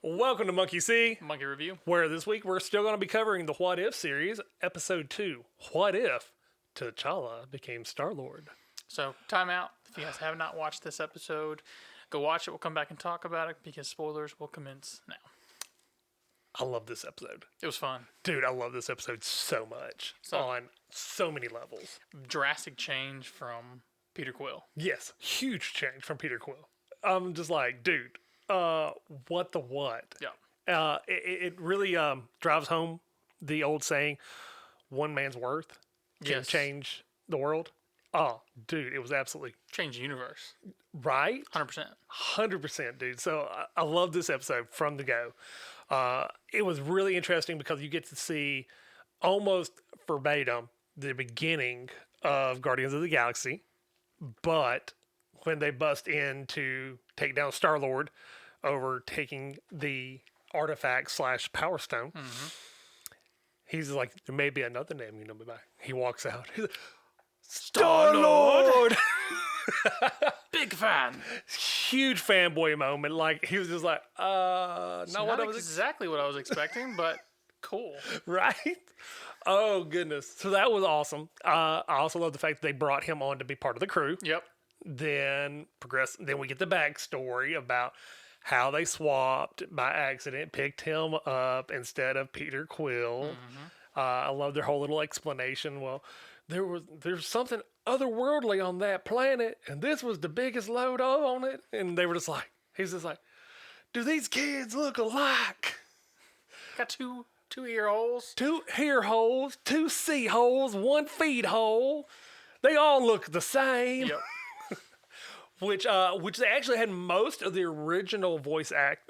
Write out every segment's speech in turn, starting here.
Welcome to Monkey See, Monkey Review. where this week we're still going to be covering the What If series, Episode 2. What if T'Challa became Star-Lord? So, time out. If you guys have not watched this episode, go watch it. We'll come back and talk about it because spoilers will commence now. I love this episode. It was fun. Dude, I love this episode so much on so many levels. Drastic change from Peter Quill. Yes, huge change from Peter Quill. I'm just like, dude, what the what? Yeah. It really drives home the old saying, one man's worth can Yes. change the world. Oh, dude, it was absolutely Change the universe. right. 100%. 100%, dude. So I love this episode from the go. It was really interesting because you get to see almost verbatim the beginning of Guardians of the Galaxy, but when they bust in to take down Star-Lord over taking the artifact / Power Stone, he's like, there may be another name you know me by. He walks out. He's like, Star-Lord! Big fan. Huge fanboy moment. Like, he was just like, not Not what I was exactly what I was expecting, but cool. right? Oh, goodness. So that was awesome. I also love the fact that they brought him on to be part of the crew. Yep. Then we get the backstory about how they swapped by accident, picked him up instead of Peter Quill. I love their whole little explanation. Well, there's something otherworldly on that planet, and this was the biggest load on it. And they were just like, he's just like, do these kids look alike? Got two ear holes. 2 ear holes, 2 sea holes, 1 feed hole. They all look the same. Yep. Which they actually had most of the original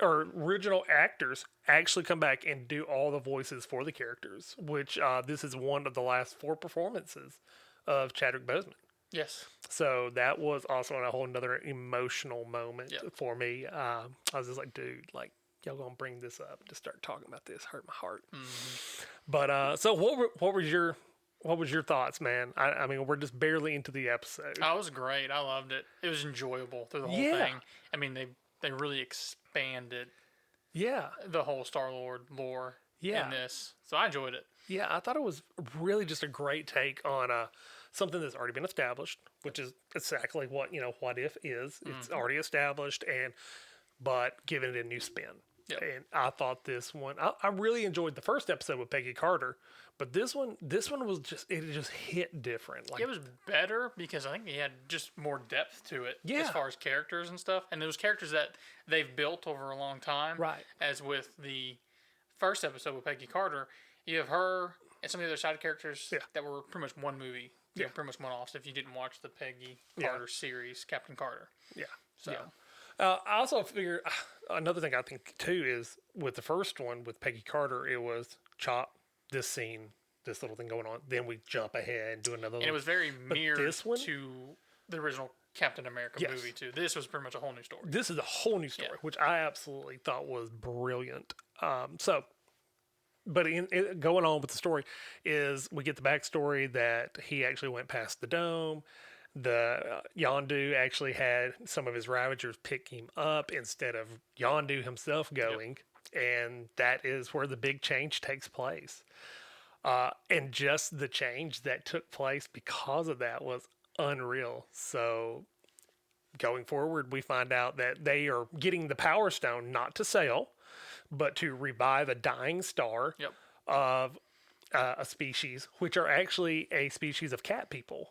original actors actually come back and do all the voices for the characters. Which this is one of the last 4 performances of Chadwick Boseman. Yes. So that was also a whole another emotional moment Yep. for me. I was just like, dude, like, y'all gonna bring this up to start talking about this? Hurt my heart. But so what was your thoughts, man? I mean, we're just barely into the episode. Oh, it was great. I loved it. It was enjoyable through the whole Yeah. thing. I mean, they really expanded Yeah, the whole Star-Lord lore Yeah. in this. So I enjoyed it. yeah. I thought it was really just a great take on something that's already been established, which is exactly what What If is. It's already established, but giving it a new spin. Yep. And I thought this one, I really enjoyed the first episode with Peggy Carter, but this one was just hit different. Like, It was better because I think he had just more depth to it Yeah. as far as characters and stuff. And those characters that they've built over a long time. Right. As with the first episode with Peggy Carter, you have her and some of the other side characters Yeah. that were pretty much one movie. You know, pretty much one off if you didn't watch the Peggy Carter series, Captain Carter. yeah. So, Yeah. I also figure another thing I think too is with the first one with Peggy Carter, it was chop this scene, this little thing going on, then we jump ahead and do another. and it was very mirrored this one? to the original Captain America Yes. movie, too. This was pretty much a whole new story. This is a whole new story, Yeah. which I absolutely thought was brilliant. But going on with the story is we get the backstory that he actually went past the dome. The Yondu actually had some of his Ravagers pick him up instead of Yondu himself going. And that is where the big change takes place. And just the change that took place because of that was unreal. So going forward, we find out that they are getting the Power Stone not to sell, but to revive a dying star Yep. of a species, which are actually a species of cat people.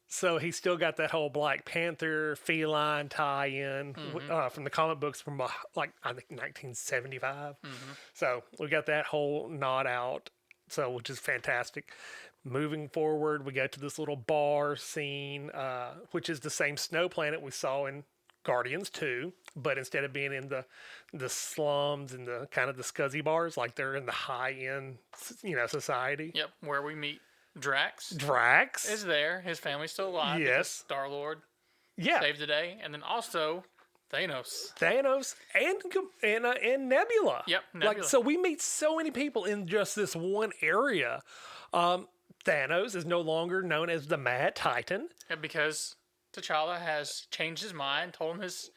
So he's still got that whole Black Panther feline tie-in from the comic books from I think 1975. So we got that whole nod out, so which is fantastic. Moving forward, we go to this little bar scene, which is the same snow planet we saw in Guardians 2, but instead of being in the slums and the kind of the scuzzy bars, like they're in the high-end, society. Yep. Where we meet Drax. Drax. Is there. His family's still alive. Yes. Star-Lord Yeah. saved the day. And then also Thanos. Thanos and Nebula. Yep, Like, Nebula. so we meet so many people in just this one area. Thanos is no longer known as the Mad Titan. And because T'Challa has changed his mind, told him his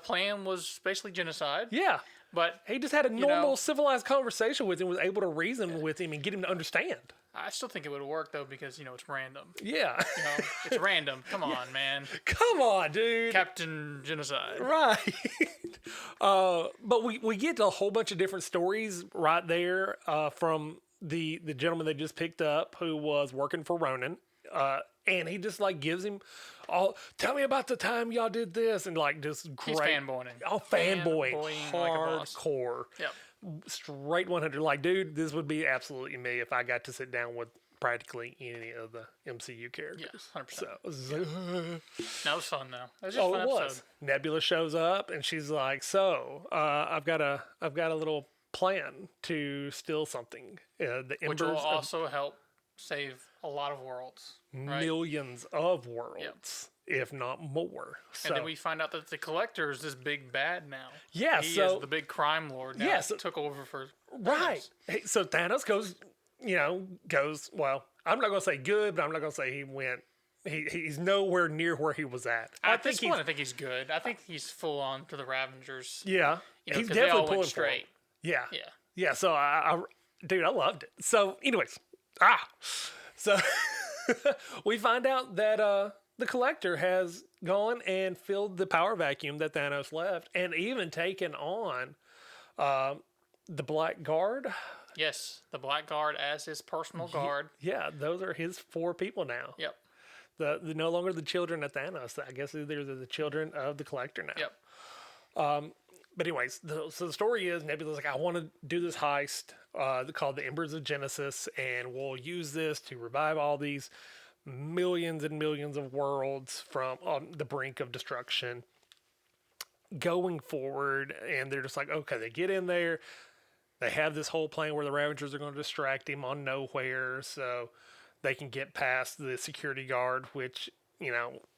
plan was basically genocide. Yeah. But He just had a know- normal, civilized conversation with him, was able to reason with him and get him to understand. I still think it would work though because it's random. Yeah. It's random. Come on, man. Come on, dude. Captain Genocide. Right. But we get a whole bunch of different stories right there from the gentleman they just picked up who was working for Ronan. And he just like gives him tell me about the time y'all did this, and like just great. He's fanboying. Oh, fanboying. Fanboying like a boss. Hardcore. Yep. Straight 100. Like, dude, this would be absolutely me if I got to sit down with practically any of the MCU characters. Yeah, 100%. So, it was like, That was fun though. It was just a fun it was. episode. Nebula shows up and she's like, "So, I've got a little plan to steal something. The Which embers will of also help save a lot of worlds. Right? millions of worlds, if not more." So, And then we find out that the Collector is this big bad now. Yeah, he so- is the big crime lord now. Yeah, Yeah, so- took over for right. Thanos. Hey, so Thanos goes. Well, I'm not gonna say good, but I'm not gonna say he went. He's nowhere near where he was at. At this point, I think he's good. I think he's full on to the Ravengers. Yeah, You know, he's 'cause they definitely all pulling went for him. straight. Yeah. Yeah. Yeah. So dude, I loved it. So, anyways, so we find out that the Collector has gone and filled the power vacuum that Thanos left, and even taken on the Black Guard. Yes, the Black Guard as his personal guard. Yeah, those are his 4 people now. Yep. The no longer the children of Thanos. I guess they're the children of the Collector now. Yep. But anyways, so the story is Nebula's like, I want to do this heist called the Embers of Genesis, and we'll use this to revive all these millions and millions of worlds from on the brink of destruction going forward. And they're just like, okay, they get in there. They have this whole plan where the Ravagers are going to distract him on nowhere so they can get past the security guard, which,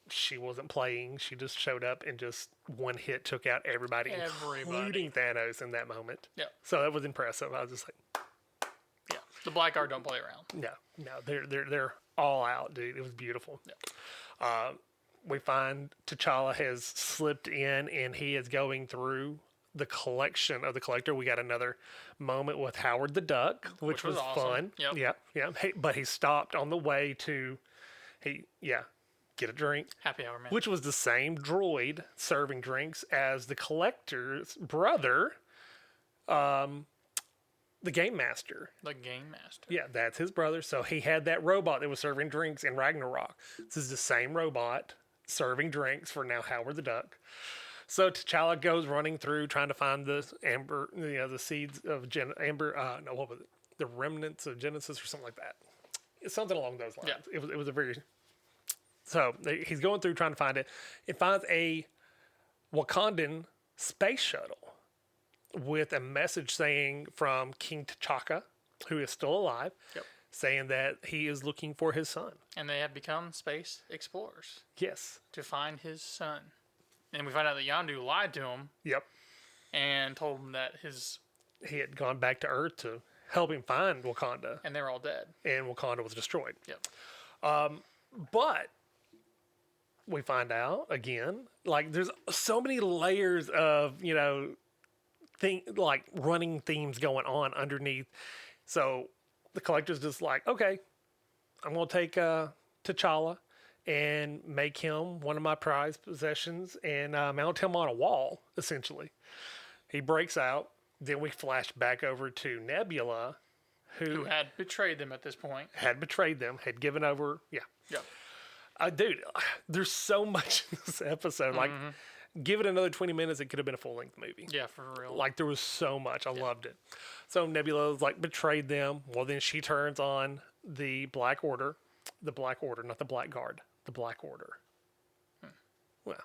she wasn't playing. She just showed up and just one hit took out everybody, including Thanos in that moment. Yep. So that was impressive. I was just like, Yeah. The Black Guard don't play around. no, they're all out, dude. It was beautiful. Yep. We find T'Challa has slipped in and he is going through the collection of the Collector. We got another moment with Howard the Duck, which was awesome. fun. Yep. Yeah. Hey, but he stopped on the way to, get a drink. Happy hour, man. Which was the same droid serving drinks as the Collector's brother, the Game Master. The Game Master. Yeah, that's his brother. So he had that robot that was serving drinks in Ragnarok. This is the same robot serving drinks for now Howard the Duck. So T'Challa goes running through trying to find the amber, the seeds of what was it? The remnants of Genesis or something like that. It's something along those lines. Yeah. It was a very. So he's going through trying to find it. It finds a Wakandan space shuttle with a message saying from King T'Chaka, who is still alive, Yep. saying that he is looking for his son. And they have become space explorers Yes. to find his son. And we find out that Yondu lied to him Yep. and told him that He had gone back to Earth to help him find Wakanda, and they're all dead. and Wakanda was destroyed. Yep. But we find out again, like there's so many layers of running themes going on underneath. So the Collector's just like, okay, I'm gonna take T'Challa and make him one of my prized possessions and mount him on a wall. Essentially, he breaks out. Then we flash back over to Nebula, Who had betrayed them at this point. had betrayed them, had given over. Yeah. Yep. Dude, there's so much in this episode. Like, give it another 20 minutes, it could have been a full length movie. Yeah, for real. Like, there was so much. I loved it. So Nebula's like betrayed them. Well, then she turns on the Black Order. The Black Order, not the Black Guard. The Black Order. Well,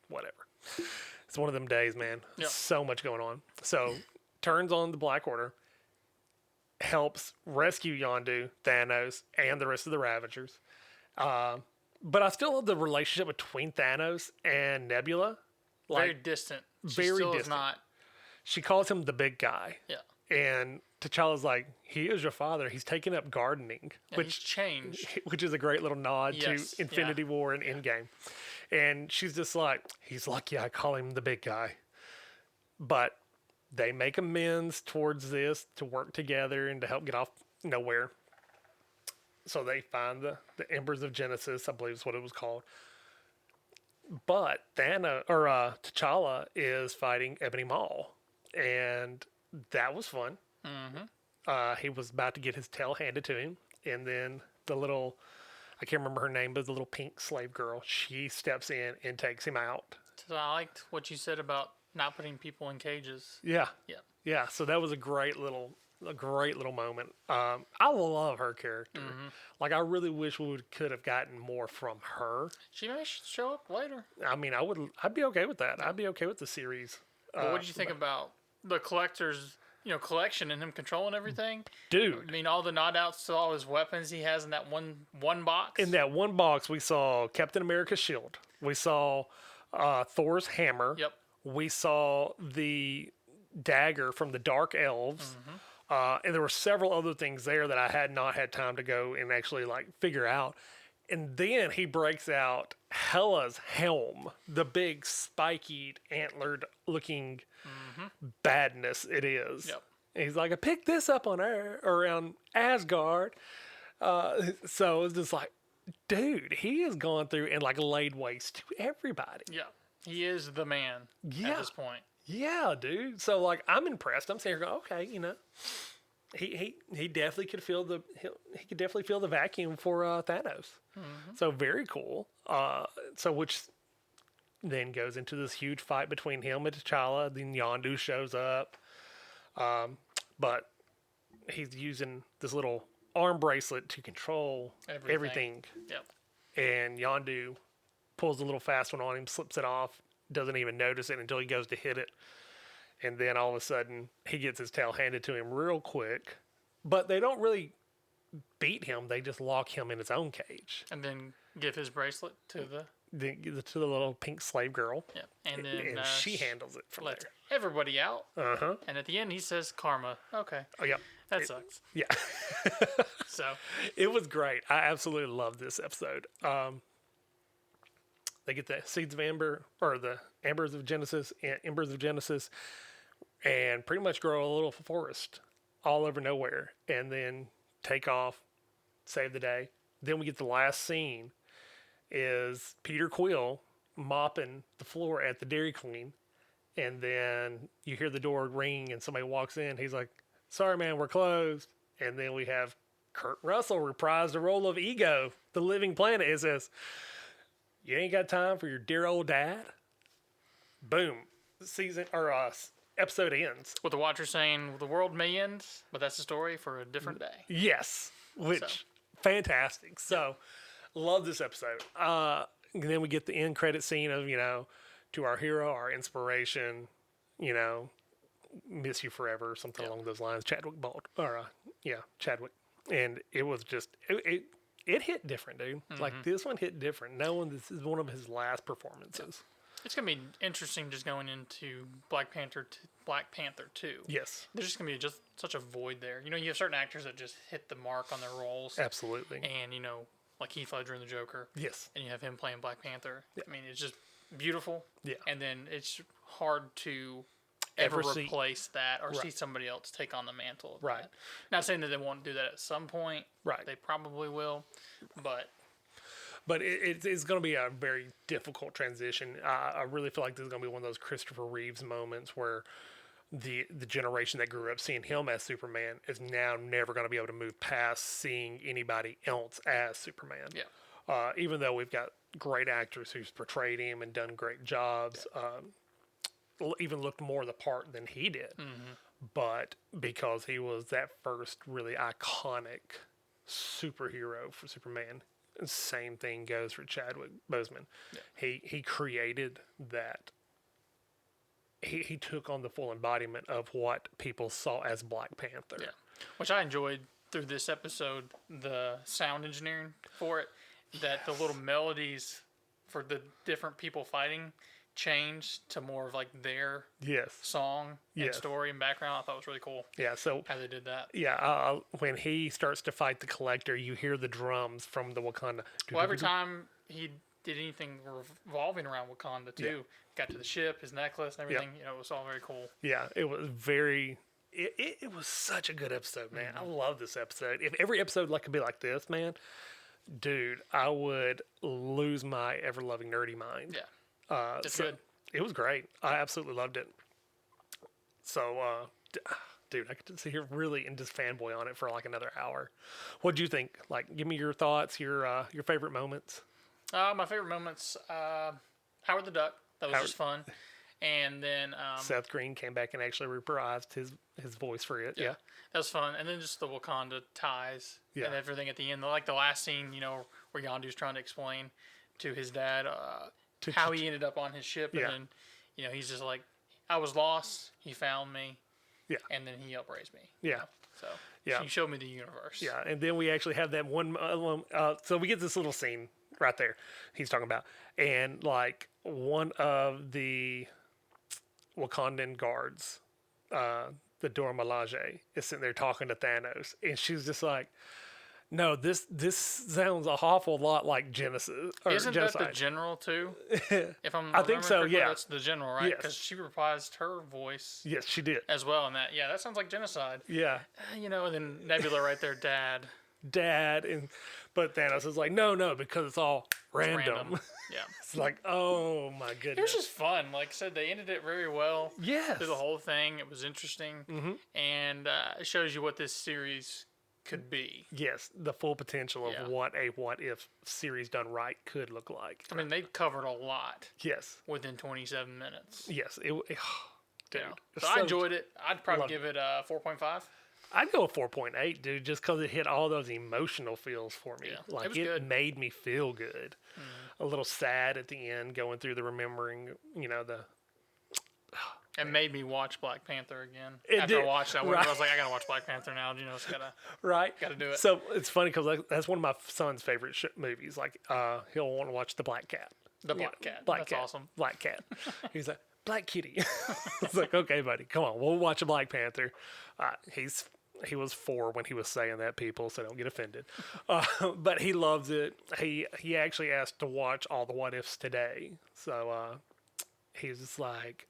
whatever. It's one of them days, man. Yep. So much going on. So turns on the Black Order. Helps rescue Yondu, Thanos, and the rest of the Ravagers. But I still love the relationship between Thanos and Nebula. Very distant. She very still distant. Is not. She calls him the big guy. Yeah. And T'Challa's like, he is your father. He's taken up gardening, Yeah, he's changed. which is a great little nod Yes, to Infinity War and Endgame. And she's just like, he's lucky I call him the big guy. But They make amends towards this to work together and to help get off nowhere. So they find the Embers of Genesis, I believe is what it was called. But T'Challa is fighting Ebony Maw, and that was fun. He was about to get his tail handed to him, and then the little, I can't remember her name, but the little pink slave girl, she steps in and takes him out. So I liked what you said about not putting people in cages. Yeah, Yeah. yeah. So that was a great little moment. I love her character. Like, I really wish we could have gotten more from her. She may show up later. I mean, I'd be okay with that. I'd be okay with the series. But what did you think about the collector's, collection and him controlling everything? Dude, I mean, all the nod outs to all his weapons he has in that one box. in that one box, we saw Captain America's shield. We saw Thor's hammer. Yep. We saw the dagger from the Dark Elves. And there were several other things there that I had not had time to go and actually figure out. And then he breaks out Hela's helm, the big spiky antlered looking badness it is. Yep. And he's like, I picked this up on around Asgard. So it's just like, dude, he has gone through and laid waste to everybody. Yeah. He is the man at this point. Yeah, dude. So I'm impressed. I'm sitting here going, okay, he definitely could feel he could definitely feel the vacuum for Thanos. So very cool. So which then goes into this huge fight between him and T'Challa. Then Yondu shows up, but he's using this little arm bracelet to control everything. Yep. And Yondu pulls a little fast one on him, slips it off, doesn't even notice it until he goes to hit it. And then all of a sudden, he gets his tail handed to him real quick. But they don't really beat him. They just lock him in his own cage. And then give his bracelet to To the little pink slave girl. Yeah. And then she handles it from lets there. everybody out. Uh-huh. And at the end, he says karma. Okay. Oh, yeah. That sucks. Yeah. So It was great. I absolutely loved this episode. They get the seeds of Amber, or the Embers of Genesis, and pretty much grow a little forest all over nowhere, and then take off, save the day. Then we get the last scene is Peter Quill mopping the floor at the Dairy Queen, and then you hear the door ring and somebody walks in. He's like, sorry, man, we're closed. And then we have Kurt Russell reprise the role of Ego, the living planet. It says, you ain't got time for your dear old dad? Boom. Episode ends. with the Watcher saying the world may end, but that's a story for a different day. Yes. Fantastic. So, love this episode. And then we get the end credit scene of, to our hero, our inspiration, miss you forever, something along those lines. Chadwick. And it was just, it hit different, dude. This one hit different, knowing this is one of his last performances. It's gonna be interesting just going into Black Panther 2. Yes. There's just gonna be just such a void there. You have certain actors that just hit the mark on their roles, Absolutely. and like Heath Ledger in the Joker, Yes. and you have him playing Black Panther. Yeah. I mean, it's just beautiful. Yeah. And then it's hard to ever see- replace that or see Right. somebody else take on the mantle of Right. that. Not saying that they won't do that at some point. Right. They probably will, but But it's going to be a very difficult transition. I really feel like this is going to be one of those Christopher Reeves moments where the generation that grew up seeing him as Superman is now never going to be able to move past seeing anybody else as Superman. yeah. Even though we've got great actors who's portrayed him and done great jobs, even looked more the part than he did. But because he was that first really iconic superhero for Superman, same thing goes for Chadwick Boseman. Yeah. He created that. He took on the full embodiment of what people saw as Black Panther. Yeah. Which I enjoyed through this episode, the sound engineering for it, that the little melodies for the different people fighting changed to more of their Yes. song and Yes. story and background. I thought was really cool Yeah. So how they did that. yeah, when he starts to fight the Collector, you hear the drums from the Wakanda. Well, every time he'd did anything revolving around Wakanda too. Yeah. Got to the ship, his necklace, and everything. You know, it was all very cool. Yeah, it was very. It was such a good episode, man. I love this episode. If every episode could be like this, man, dude, I would lose my ever loving nerdy mind. Yeah, it's good. It was great. I absolutely loved it. So, dude, I could sit here really and just fanboy on it for like another hour. What'd you think? Like, give me your thoughts, your favorite moments. My favorite moments, Howard the Duck. That was just fun. And then Seth Green came back and actually reprised his voice for it. Yeah. that was fun. And then just the Wakanda ties and everything at the end. Like the last scene, you know, where Yondu's trying to explain to his dad how he ended up on his ship. And then, you know, he's just like, I was lost. He found me. Yeah. And then he upraised me. Yeah. You know? So he showed me the universe. Yeah. And then we actually have that one. So we get this little scene right there he's talking about. And like one of the Wakandan guards, the Dora Milaje, is sitting there talking to Thanos, and she's just like, "No, this sounds an awful lot like Genesis." Or Isn't genocide. that the general too? If I think so. correctly, Yeah, that's the general, right? Yes. Because she reprised her voice yes, she did. as well in that. Yeah, that sounds like genocide. Yeah, You know, and then Nebula right there, Dad. but Thanos is like, "No, because it's all random." Yeah. It's like, oh my It was goodness. just fun. Like I said, they ended it very well. Yes. Through the whole thing, it was interesting, and it shows you what this series could be. Yes, the full potential of Yeah. what a what if series done right could look like. I mean, they covered a lot Yes, within 27 minutes. yes. Dude, Yeah. it's So I enjoyed it. I'd probably Loved give it a 4.5. I'd go a 4.8, dude, just because it hit all those emotional feels for me. Yeah, it Like was it good. made me feel good. A little sad at the end, going through the remembering, you know, the It made me watch Black Panther again. It After I did, watched that one, right. I was like, I gotta watch Black Panther now. You know, it's right. gotta do it. So it's funny because that's one of my son's favorite movies. Like he'll want to watch the Black Cat. The Black Cat. Black That's Cat. awesome. Black Cat. He's like, Black Kitty. It's like, okay, buddy, come on, we'll watch a Black Panther. He was 4 when he was saying that, people, so don't get offended. But he loves it. He actually asked to watch all the What Ifs today. So he's just like,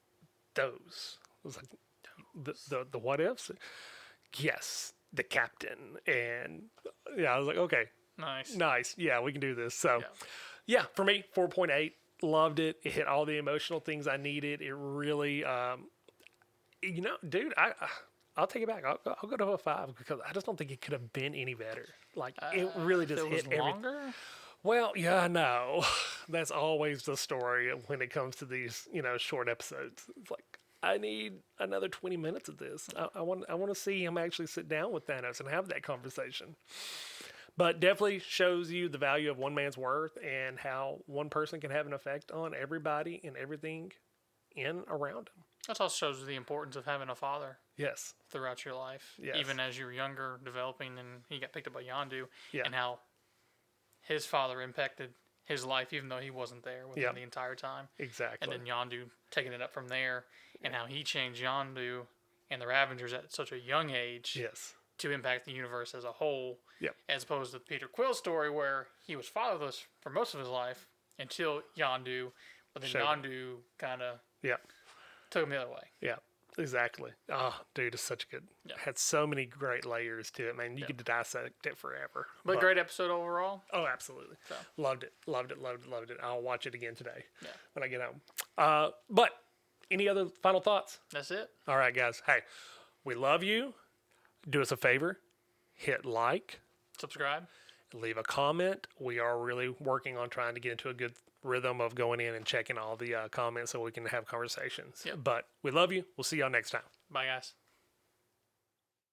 those. I was like, the What Ifs? Yes, the captain. And yeah, I was like, okay, Nice. yeah, we can do this. So yeah, for me, 4.8. Loved it. It hit all the emotional things I needed. It really, you know, dude, I'll take it back. I'll go to a 5 because I just don't think it could have been any better. Like it really just It was hit everything. longer? Well, yeah, I know. That's always the story when it comes to these, you know, short episodes. It's like I need another 20 minutes of this. I want to see him actually sit down with Thanos and have that conversation. But definitely shows you the value of one man's worth and how one person can have an effect on everybody and everything in around them. That also shows the importance of having a father Yes. throughout your life, Yes. even as you were younger, developing, and he got picked up by Yondu, Yeah. and how his father impacted his life, even though he wasn't there with Yeah. him the entire time. Exactly. And then Yondu taking it up from there, and how he changed Yondu and the Ravengers at such a young age yes. to impact the universe as a whole, Yep. as opposed to the Peter Quill story where he was fatherless for most of his life until Yondu, but then Showed him. Yondu kind of Yeah. took him the other way. Yeah. Exactly. Oh, dude, it's such good. Yeah. Had so many great layers to it, man. You could dissect it forever. But great episode overall. Oh, absolutely. So. Loved it. Loved it. Loved it. Loved it. I'll watch it again today Yeah. when I get home. But any other final thoughts? That's it. All right, guys. Hey, we love you. Do us a favor. Hit like. Subscribe. Leave a comment. We are really working on trying to get into a good rhythm of going in and checking all the comments so we can have conversations. Yep. But we love you. We'll see y'all next time. Bye, guys.